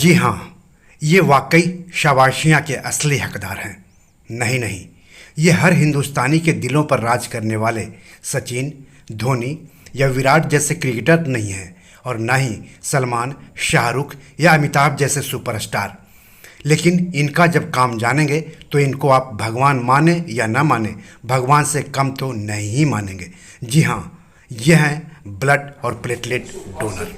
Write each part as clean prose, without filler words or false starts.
जी हाँ, ये वाकई शाबाशियाँ के असली हकदार हैं। नहीं, ये हर हिंदुस्तानी के दिलों पर राज करने वाले सचिन, धोनी या विराट जैसे क्रिकेटर नहीं हैं, और ना ही सलमान, शाहरुख या अमिताभ जैसे सुपरस्टार। लेकिन इनका जब काम जानेंगे तो इनको आप भगवान माने या ना माने, भगवान से कम तो नहीं ही मानेंगे। जी हाँ, ये हैं ब्लड और प्लेटलेट डोनर।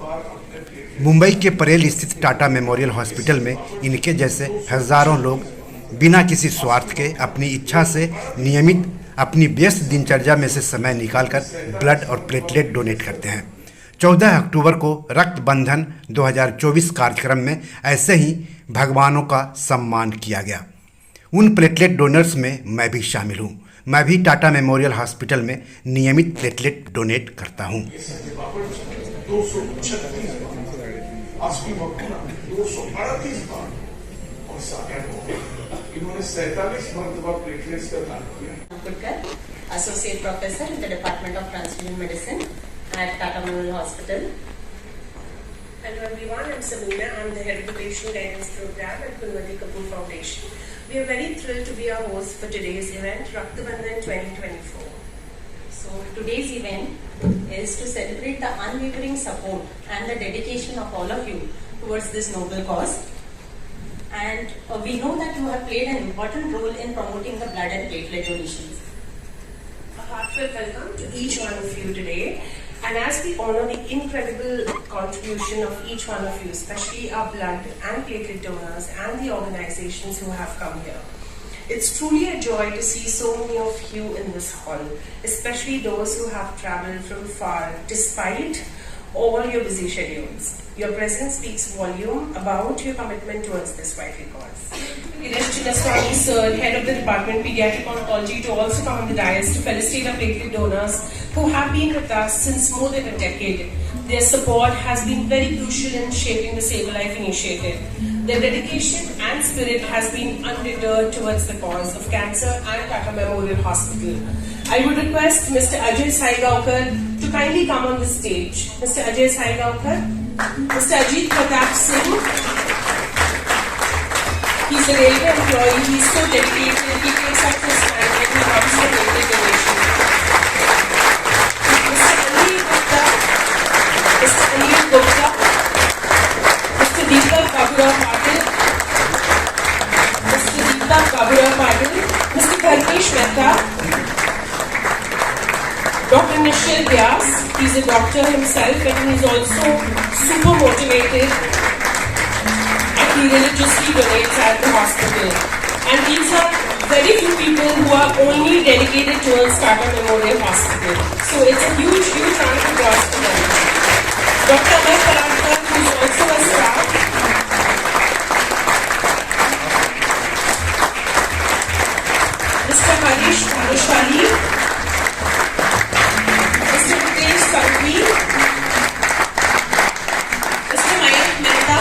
मुंबई के परेल स्थित टाटा मेमोरियल हॉस्पिटल में इनके जैसे हज़ारों लोग बिना किसी स्वार्थ के अपनी इच्छा से नियमित अपनी व्यस्त दिनचर्या में से समय निकालकर ब्लड और प्लेटलेट डोनेट करते हैं। 14 अक्टूबर को रक्त बंधन 2024 कार्यक्रम में ऐसे ही भगवानों का सम्मान किया गया। उन प्लेटलेट डोनर्स में मैं भी शामिल हूँ। मैं भी टाटा मेमोरियल हॉस्पिटल में नियमित प्लेटलेट डोनेट करता हूँ। Associate Professor in the Department of Transfusion Medicine at Tata Memorial Hospital. Hello everyone, I'm Samina. I'm the head of the Patient Guidance Program at Kunwati Kapoor Foundation. We are very thrilled to be our host for today's event, Rakta Bandhan 2024. So today's event is to celebrate the unwavering support and the dedication of all of you towards this noble cause. And we know that you have played an important role in promoting the blood and platelet donations. A heartfelt welcome to each one of you today. And as we honor the incredible contribution of each one of you, especially our blood and platelet donors and the organizations who have come here, it's truly a joy to see so many of you in this hall, especially those who have traveled from far despite all your busy schedules. Your presence speaks volume about your commitment towards this vital cause. Giresh Chinnaswamy sir, head of the Department Pediatric Oncology, to also come on the dais to felicitate our platelet donors who have been with us since more than a decade. Their support has been very crucial in shaping the Save a Life initiative. Their dedication and spirit has been undeterred towards the cause of cancer and Tata Memorial Hospital. I would request Mr. Ajay Saigaonkar to kindly come on the stage. Mr. Ajay Saigaonkar. Mr. Ajit Pratap Singh. He's a railway employee. He's so dedicated. He takes up his time and he helps the railway donation. Mr. Anil Gupta. Mr. Deepak Kabura Patil. Mr. Dharmesh Mehta. Dr. Nishil Vyas, he's a doctor himself and he's also super motivated and he religiously donates at the hospital. And these are very few people who are only dedicated towards Tata Memorial Hospital. So it's a huge round of applause for them. Dr. Amar Parakar, who's also a staff. Mr. Harish Bhanushali. Mr. Mayank Mehta,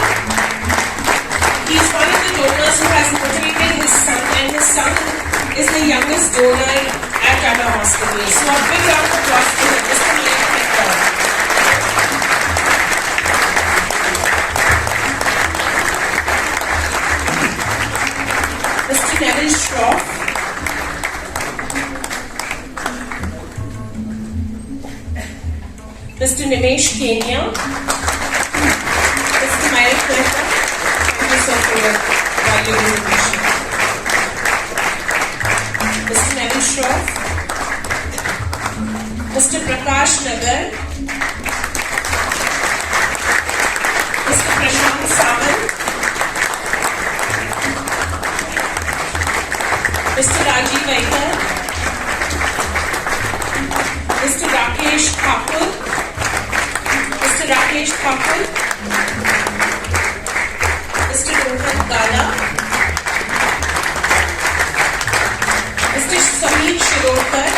he's one of the donors who has motivated his son, and his son is the youngest donor at Tata Hospital. So a big round of applause for him, Mr. Mayank Mehta. Mr. Neville Shroff. Mr. Nimesh Kenya, Mr. Mayank Mehta, thank you so for your valuable information. Mr. Neville Shroff, Mr. Prakash Nagar, Mr. Prashant Samant, Mr. Rajiv Vaikar, Mr. Rakesh Thakur, Rakesh Thakur, Mr. Rohan Gala, Mr. Sameer Shirokar,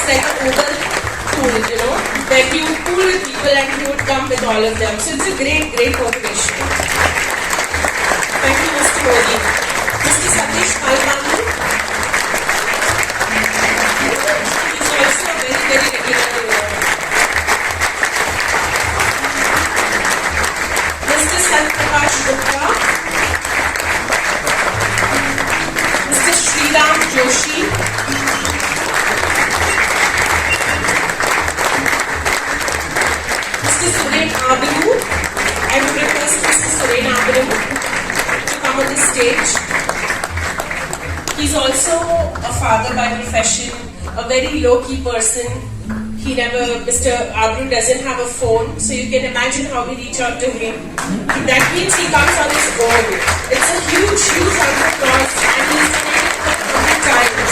almost like an Uber pool, where he would pool with people and he would come with all of them. So it's a great, great motivation. Thank you, Mr. Modi. Mr. Satish Malpani. He's also a very, very regular donor. Mr. Satprakash Gupta. Mr. Sriram Joshi. Mr. Suren Abru. I would request Mr. Suren Abru to come on the stage. He's also a father by profession, a very low-key person. Mr. Abru doesn't have a phone, so you can imagine how we reach out to him. That means he comes on his own. It's a huge, huge undercross, and he's done it 100 times.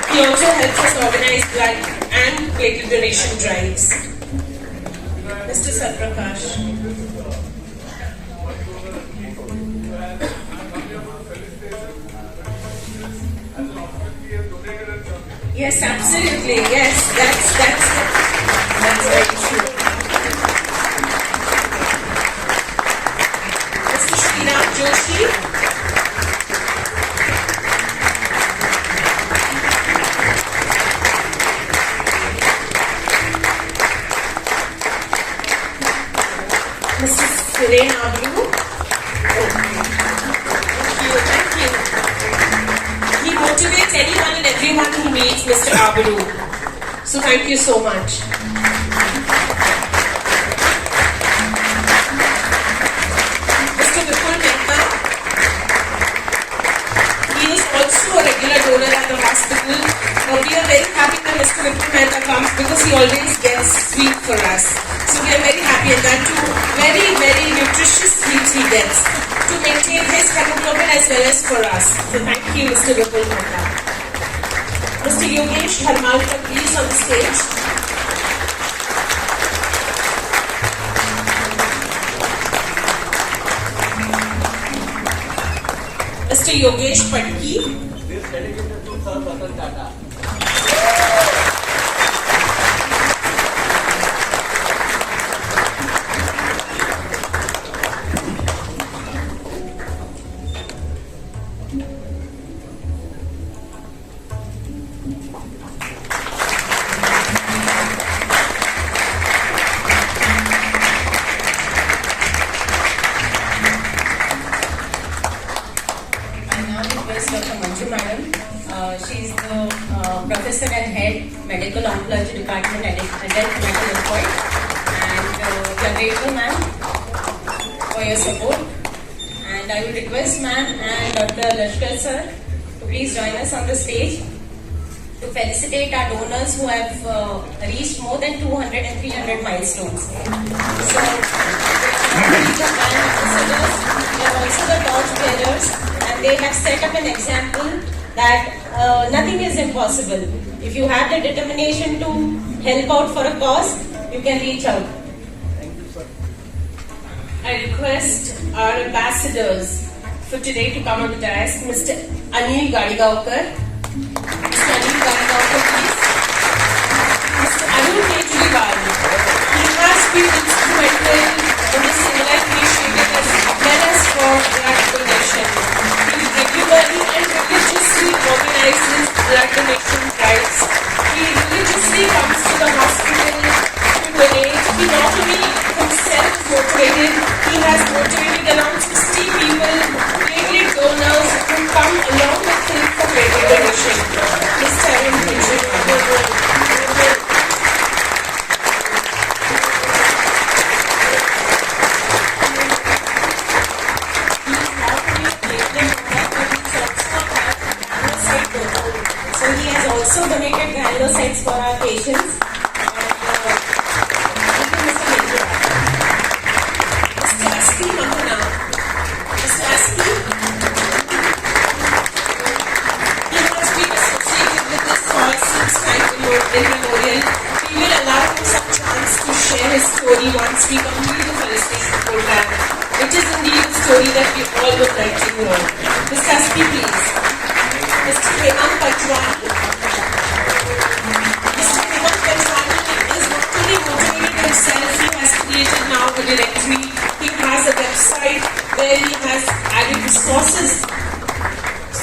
He also helps us organize blood and platelet donation drives. Mr. Satprakash. Yes, absolutely. Yes, that's very true. Mr. Sriram Joshi. Mr. Suren Abru. Thank you. He motivates anyone and everyone who meets Mr. Abru. So thank you so much. Mr. Vipul Mehta. He is also a regular donor at the hospital. We are very happy that Mr. Vipul Mehta comes because he always gets sweet for us. So we are very happy, and that too very, very nutritious sweets he gets to maintain his hemoglobin as well as for us. So thank you, Mr. Vipul Mehta. Mr. Yogesh Harmalkar, please on the stage. Mr. Yogesh Padki. This dedicated to Sir Ratan Tata. She's the professor and head medical oncology department at Adult Medical Employed, and we are grateful, ma'am, for your support. And I will request ma'am and Dr. Lashkar sir to please join us on the stage to felicitate our donors who have reached more than 200 and 300 milestones. So, they are also the torch bearers, and they have set up an example that nothing is impossible. If you have the determination to help out for a cause, you can reach out. Thank you, sir. I request our ambassadors for today to come on the dais. Mr. Anil Gadigaonkar. Mr. Anil Gadigaonkar, please. Mr. Arun Kejriwal. He has been instrumental in the similar initiative as well as for blood donation. He regularly and religiously organizes blood donation drives. He religiously comes to the hospital to donate. He not only himself is motivated, he has motivated around 60 people, platelet donors who come along with him for platelet donation. Mr. Arun Kejriwal. Also donated granulocytes for our patients. Mr. Asti Mahana. Mr. Asti, he has been associated with this cause since time immemorial. We will allow him some chance to share his story once we complete the felicitation program. It is indeed a story that we all would like to hear. Mr. Asti, please.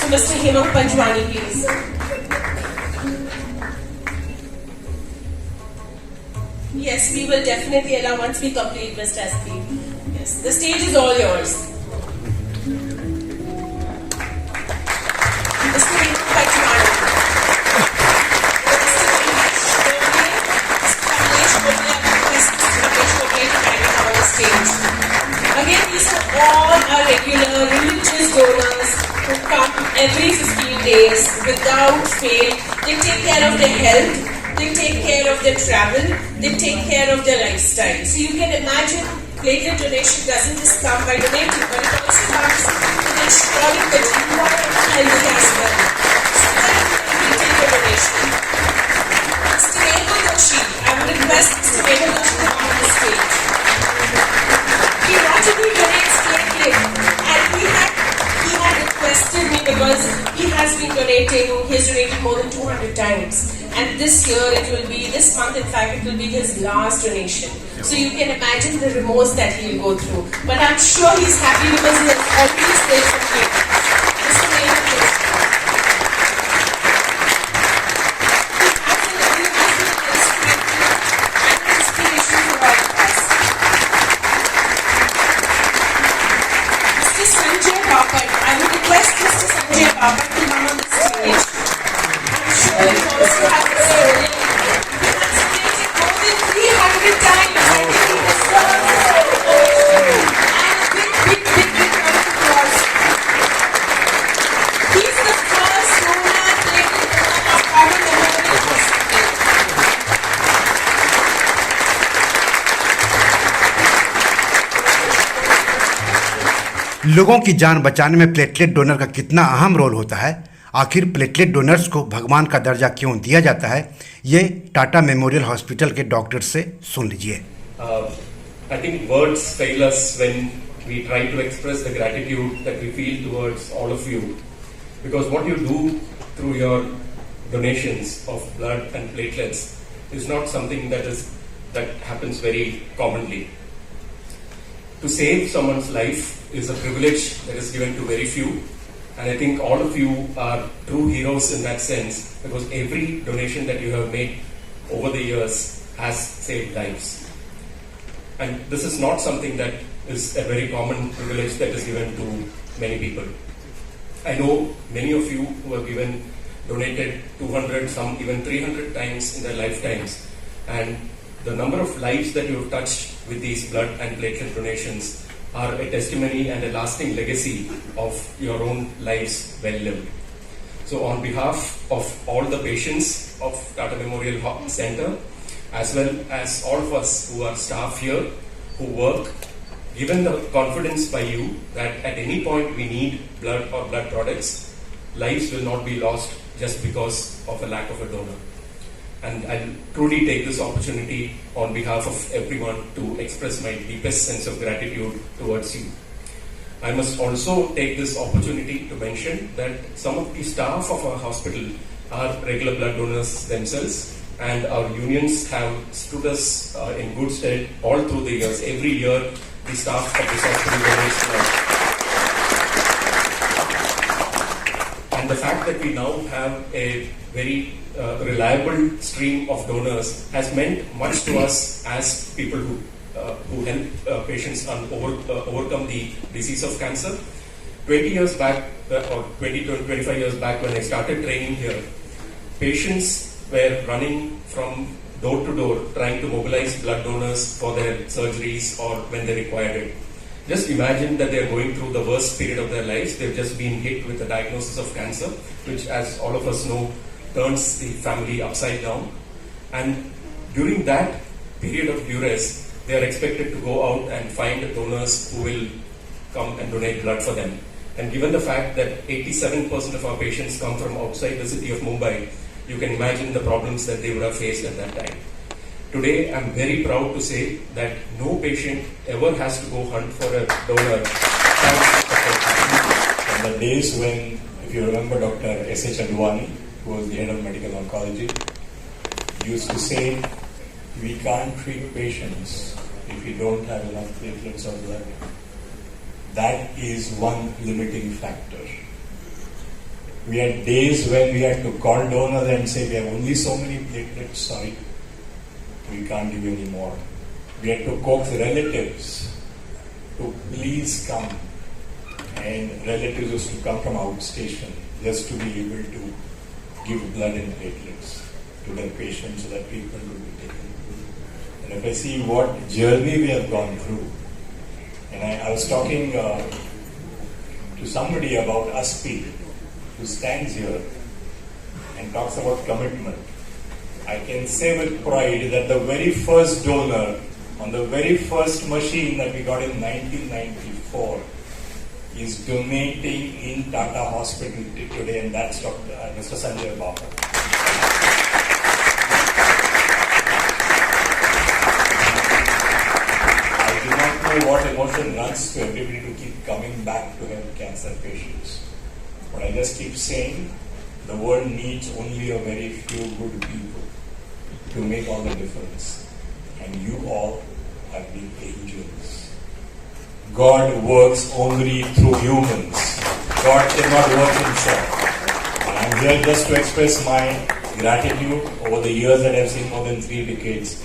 So Mr. Hemant Panjwani, please. Yes, we will definitely allow once we complete Mr. SP. Yes, the stage is all yours. Mr. Hemant Panjwani. Again, these are all our regular religious donors who come every 15 days without fail. They take care of their health, they take care of their travel, they take care of their lifestyle. So you can imagine platelet donation doesn't just come by donating, but it also comes with ensuring that you are healthy as well. So then we take a donation. Mr. Mehul Doshi, I would request Mr. Mehul Doshi to come on the stage. He wanted to donate platelet, and he had requested me because he has been donating, he's donated more than 200 times. And this year it will be, this month in fact, it will be his last donation. So you can imagine the remorse that he'll go through. But I'm sure he's happy because he has always prayed for me. Mr. Mehul Doshi. लोगों की जान बचाने में platelet donor का कितना अहम role होता है, आखिर प्लेटलेट डोनर्स को भगवान का दर्जा क्यों दिया जाता है, ये टाटा मेमोरियल हॉस्पिटल के डॉक्टर से सुन लीजिए। I think words fail us when we try to express the gratitude that we feel towards all of you, because what you do through your donations of blood and platelets is not something that happens very commonly. To save someone's life is a privilege that is given to very few, and I think all of you are true heroes in that sense, because every donation that you have made over the years has saved lives. And this is not something that is a very common privilege that is given to many people. I know many of you who have donated 200, some even 300 times in their lifetimes, and the number of lives that you have touched with these blood and platelet donations are a testimony and a lasting legacy of your own lives well lived. So on behalf of all the patients of Tata Memorial Center, as well as all of us who are staff here, who work, given the confidence by you that at any point we need blood or blood products, lives will not be lost just because of a lack of a donor. And I truly take this opportunity on behalf of everyone to express my deepest sense of gratitude towards you. I must also take this opportunity to mention that some of the staff of our hospital are regular blood donors themselves, and our unions have stood us in good stead all through the years. Every year, the staff of this hospital donates blood. And the fact that we now have a very reliable stream of donors has meant much to us as people who help patients overcome the disease of cancer. 20 years back, or 20 to 25 years back, when I started training here, patients were running from door to door trying to mobilize blood donors for their surgeries or when they required it. Just imagine that they're going through the worst period of their lives. They've just been hit with the diagnosis of cancer, which, as all of us know, turns the family upside down. And during that period of duress, they are expected to go out and find donors who will come and donate blood for them. And given the fact that 87% of our patients come from outside the city of Mumbai, you can imagine the problems that they would have faced at that time. Today, I'm very proud to say that no patient ever has to go hunt for a donor. In the days when, if you remember, Dr. S.H. Advani, who was the head of medical oncology, used to say, we can't treat patients if we don't have enough platelets or blood. That is one limiting factor. We had days when we had to call donors and say, we have only so many platelets, sorry, we can't give you any more. We had to coax relatives to please come, and relatives used to come from outstation just to be able to give blood and platelets to their patients so that treatment would be taken. And if I see what journey we have gone through, and I was talking to somebody about Aspi, who stands here and talks about commitment. I can say with pride that the very first donor on the very first machine that we got in 1994 is donating in Tata Hospital today, and that's Mr. Sanjay Baba. I do not know what emotion runs to everybody to keep coming back to help cancer patients. But I just keep saying the world needs only a very few good people to make all the difference. And you all have been angels. God works only through humans. God cannot work himself. And I'm here just to express my gratitude over the years that I've seen, more than 3 decades.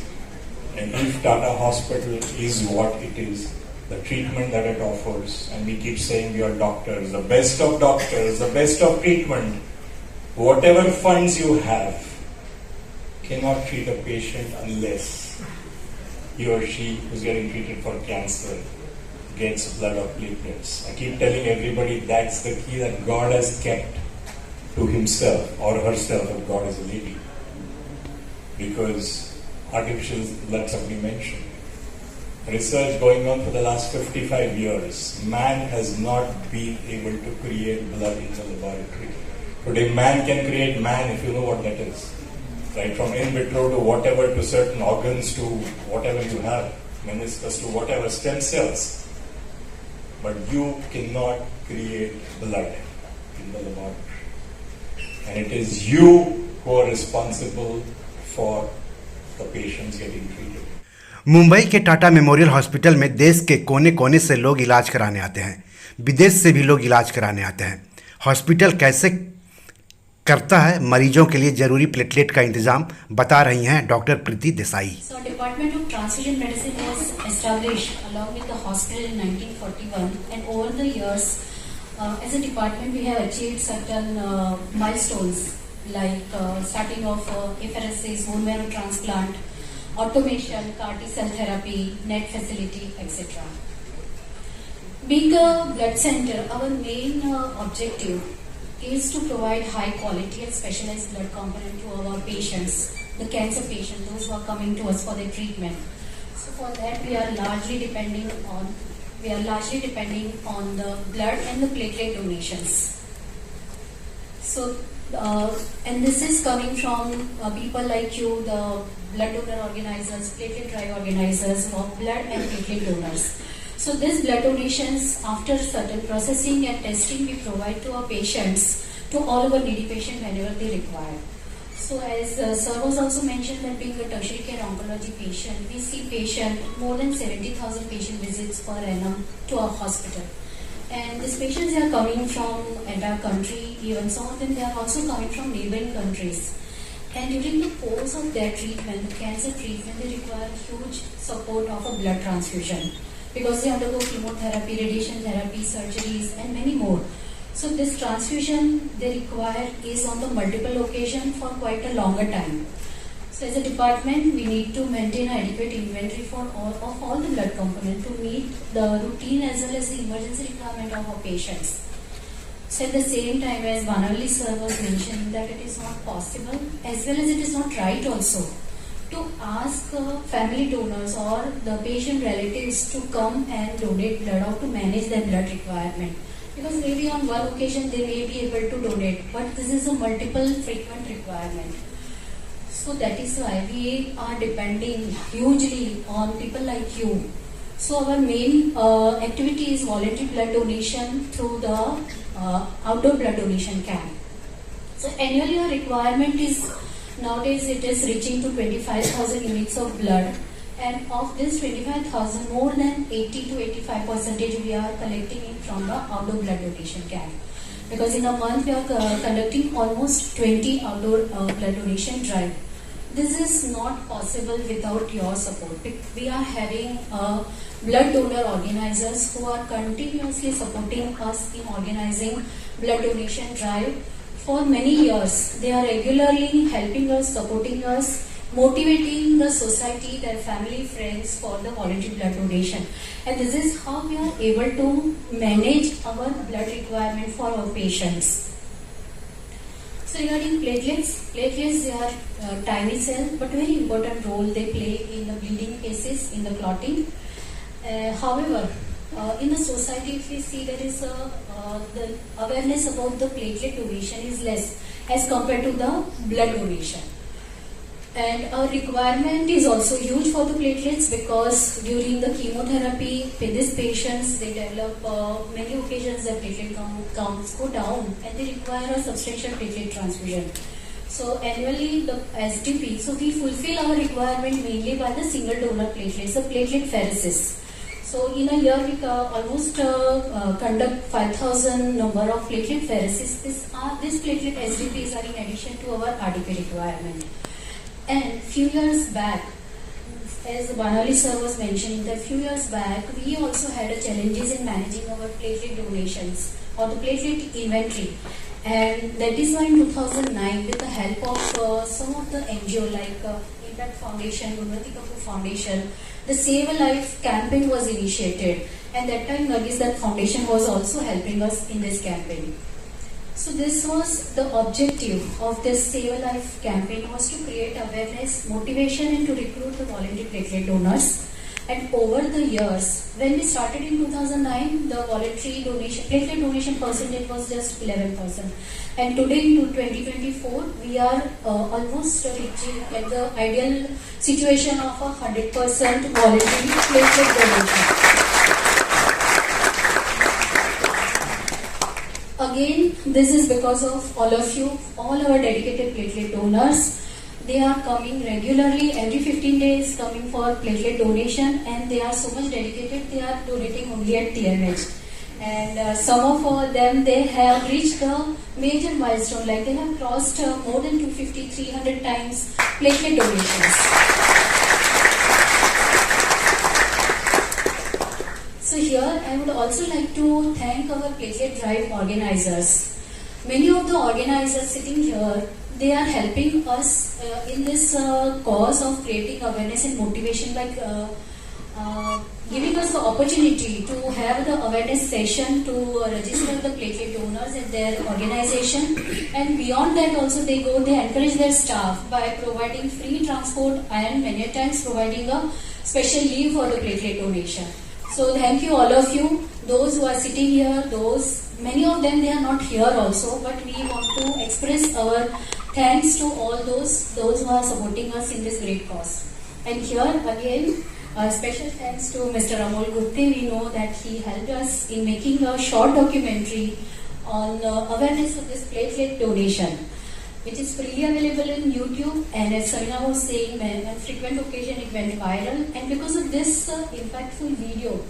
And if Tata Hospital is what it is, the treatment that it offers, and we keep saying we are doctors, the best of doctors, the best of treatment, whatever funds you have, cannot treat a patient unless he or she who's getting treated for cancer gets blood or platelets. I keep telling everybody that's the key that God has kept to himself or herself, if God is a lady. Because artificial blood, somebody mentioned, research going on for the last 55 years, man has not been able to create blood in the laboratory. Today man can create man, if you know what that is. Right, from in vitro to whatever, to certain organs, to whatever you have, meniscus, to whatever, stem cells. But you cannot create blood in the laboratory. And it is you who are responsible for the patients getting treated. Mumbai के Tata memorial hospital में देश के कोने कोने से लोग इलाज कराने आते हैं, विदेश से भी लोग इलाज कराने आते हैं। हॉस्पिटल कैसे करता है मरीजों के लिए जरूरी प्लेटलेट का इंतजाम, बता रही हैं doctor Preeti Desai. So Department of Transfusion Medicine was established along with the hospital in 1941, and over the years as a department we have achieved certain milestones like starting of FRSA's bone marrow transplant, automation, CAR T cell therapy, net facility, etc. Being a blood center, our main objective is to provide high quality and specialized blood component to our patients, the cancer patients, those who are coming to us for their treatment. So for that we are largely depending on the blood and the platelet donations. So and this is coming from people like you, the blood donor organizers, platelet drive organizers, or blood and platelet donors. So these blood donations, after certain processing and testing, we provide to our patients, to all our needy patients whenever they require. So as sir was also mentioned that being a tertiary care oncology patient, we see more than 70,000 patient visits per annum to our hospital. And these patients are coming from entire country, even some of them they are also coming from neighboring countries. And during the course of their treatment, the cancer treatment, they require huge support of a blood transfusion, because they undergo chemotherapy, radiation therapy, surgeries, and many more. So this transfusion they require is on the multiple occasion for quite a longer time. So as a department, we need to maintain adequate inventory for all the blood component to meet the routine as well as the emergency requirement of our patients. So at the same time, as Banali sir was mentioning, that it is not possible as well as it is not right also to ask family donors or the patient relatives to come and donate blood or to manage their blood requirement. Because maybe on one occasion they may be able to donate, but this is a multiple frequent requirement. So that is why we are depending hugely on people like you. So our main activity is voluntary blood donation through the outdoor blood donation camp. So annually our requirement is, nowadays it is reaching to 25,000 units of blood, and of this 25,000, more than 80 to 85% we are collecting it from the outdoor blood donation camp. because in a month we are conducting almost 20 outdoor blood donation drive. This is not possible without your support. We are having blood donor organizers who are continuously supporting us in organizing blood donation drive for many years. They are regularly helping us, supporting us, motivating the society, their family, friends for the voluntary blood donation. And this is how we are able to manage our blood requirement for our patients. So regarding platelets, they are tiny cell but very important role they play in the bleeding cases, in the clotting. However, in the society, if we see there is the awareness about the platelet donation is less as compared to the blood donation. And our requirement is also huge for the platelets because during the chemotherapy, these patients, they develop many occasions that platelet counts go down and they require a substantial platelet transfusion. So annually the SDP, so we fulfill our requirement mainly by the single donor platelets, the platelet pheresis. So in a year we almost conduct 5,000 number of platelet pheresis. These platelet SDPs are in addition to our RDP requirement. And few years back, as Banali sir was mentioning, that few years back we also had challenges in managing our platelet donations or the platelet inventory. And that is why in 2009, with the help of some of the NGO like Impact Foundation, Gurmati Kapoor Foundation, the Save a Life campaign was initiated. And that time Nargis Dutt Foundation was also helping us in this campaign. So this was the objective of this Save a Life campaign, was to create awareness, motivation and to recruit the voluntary platelet donors. And over the years, when we started in 2009, the voluntary donation, platelet donation percentage was just 11%. And today in 2024, we are almost reaching at the ideal situation of 100% voluntary platelet donation. Again, this is because of all of you, all our dedicated platelet donors. They are coming regularly, every 15 days coming for platelet donation, and they are so much dedicated, they are donating only at TMH. And some of them, they have reached the major milestone, like they have crossed more than 250, 300 times platelet donations. So here, I would also like to thank our platelet drive organizers. Many of the organizers sitting here, they are helping us in this cause of creating awareness and motivation by giving us the opportunity to have the awareness session to register the platelet donors at their organization. And beyond that also they encourage their staff by providing free transport and many times providing a special leave for the platelet donation. So thank you all of you, those who are sitting here, many of them they are not here also, but we want to express our thanks to all those who are supporting us in this great cause. And here again, special thanks to Mr. Amol Gupte. We know that he helped us in making a short documentary on awareness of this platelet donation, which is freely available in YouTube. And as Sarina was saying, on frequent occasion it went viral. And because of this impactful video,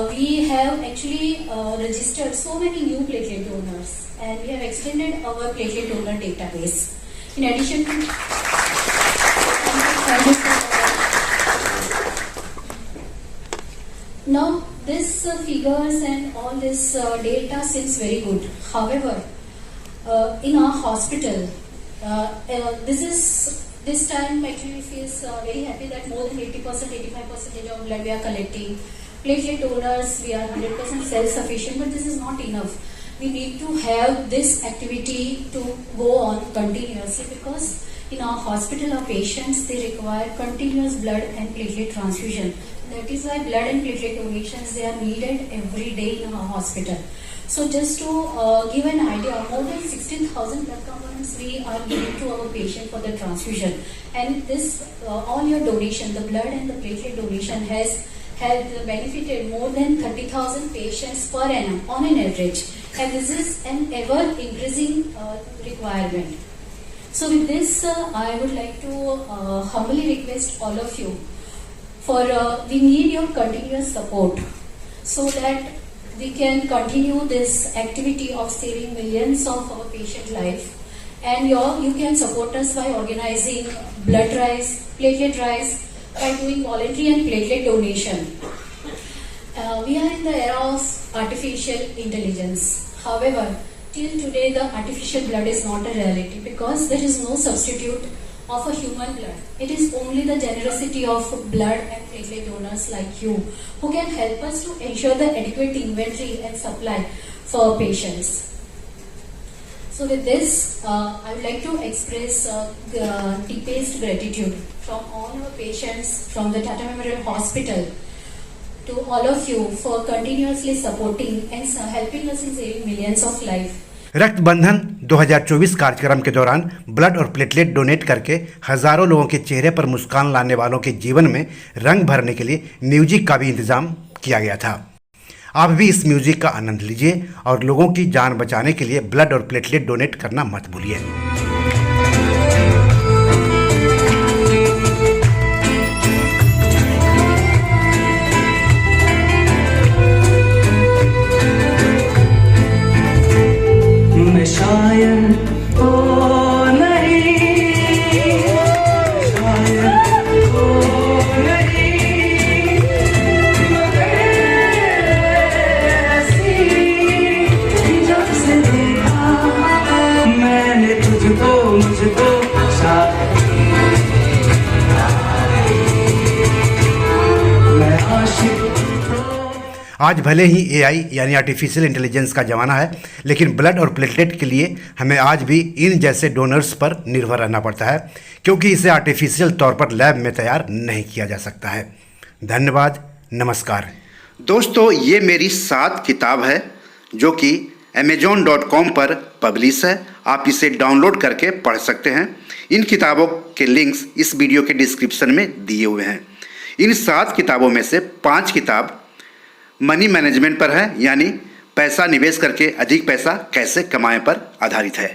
we have actually registered so many new platelet donors, and we have extended our platelet donor database. In addition to now this figures and all this data seems very good. However, in our hospital, this time actually we feel very happy that more than 80%, 85% of blood we are collecting. Platelet donors, we are 100% self-sufficient, but this is not enough. We need to have this activity to go on continuously, because in our hospital, our patients, they require continuous blood and platelet transfusion. That is why blood and platelet donations, they are needed every day in our hospital. So just to give an idea, more than 16,000 blood components we are giving to our patient for the transfusion. And this, all your donation, the blood and the platelet donation has benefited more than 30,000 patients per annum on an average. And this is an ever increasing requirement. So with this, I would like to humbly request all of you we need your continuous support, so that we can continue this activity of saving millions of our patient life. And you can support us by organizing blood drives, platelet drives, by doing voluntary and platelet donation. We are in the era of artificial intelligence. However, till today the artificial blood is not a reality because there is no substitute of a human blood. It is only the generosity of blood and platelet donors like you who can help us to ensure the adequate inventory and supply for patients. So with this, I would like to express deepest gratitude from all our patients from the Tata Memorial Hospital to all of you for continuously supporting and helping us in saving millions of lives. रक्तबंधन 2024 कार्यक्रम के दौरान blood और platelet donate करके हजारों लोगों के चेहरे पर मुस्कान लाने वालों के जीवन में रंग भरने के लिए म्यूजिक का भी इंतजाम किया गया था। आप भी इस म्यूजिक का आनंद लीजिए और लोगों की जान बचाने के लिए ब्लड और प्लेटलेट डोनेट करना मत भूलिए। आज भले ही एआई यानी आर्टिफिशियल इंटेलिजेंस का ज़माना है, लेकिन ब्लड और प्लेटलेट के लिए हमें आज भी इन जैसे डोनर्स पर निर्भर रहना पड़ता है, क्योंकि इसे आर्टिफिशियल तौर पर लैब में तैयार नहीं किया जा सकता है। धन्यवाद, नमस्कार। दोस्तों, ये मेरी 7 किताब है जो कि amazon.com पर पब्लिश है। आप इसे डाउनलोड करके पढ़ सकते हैं। इन किताबों के लिंक्स इस वीडियो के डिस्क्रिप्शन में दिए हुए हैं। इन 7 किताबों में से 5 किताब मनी मैनेजमेंट पर है, यानी पैसा निवेश करके अधिक पैसा कैसे कमाएं पर आधारित है।